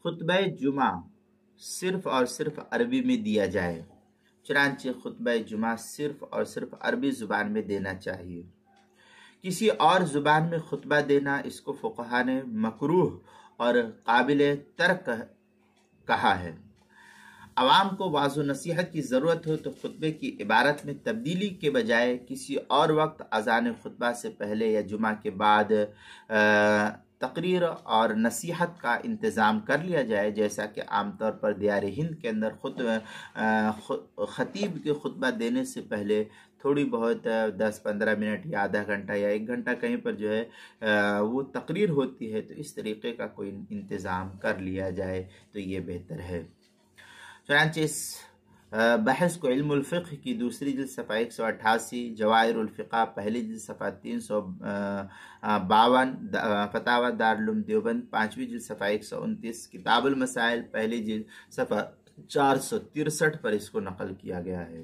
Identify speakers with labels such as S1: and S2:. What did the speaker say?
S1: خطبہ جمعہ صرف اور صرف عربی میں دیا جائے، چنانچہ خطبہ جمعہ صرف اور صرف عربی زبان میں دینا چاہیے۔ کسی اور زبان میں خطبہ دینا اس کو فقہا نے مکروہ اور قابل ترک کہا ہے۔ عوام کو واعظ و نصیحت کی ضرورت ہو تو خطبے کی عبارت میں تبدیلی کے بجائے کسی اور وقت اذان خطبہ سے پہلے یا جمعہ کے بعد تقریر اور نصیحت کا انتظام کر لیا جائے، جیسا کہ عام طور پر دیار ہند کے اندر خطیب کے خطبہ دینے سے پہلے تھوڑی بہت 10-15 منٹ یا آدھا گھنٹہ یا 1 گھنٹہ کہیں پر جو ہے وہ تقریر ہوتی ہے، تو اس طریقے کا کوئی انتظام کر لیا جائے تو یہ بہتر ہے۔ چنانچہ اس بحث کو علم الفقہ کی دوسری جلد صفحہ 188، جواہر الفقہ پہلی جلد صفحہ 352، فتاوی دارالعلوم دیوبند 5ویں جلد صفحہ 129، کتاب المسائل پہلی جلد صفحہ 463 پر اس کو نقل کیا گیا ہے۔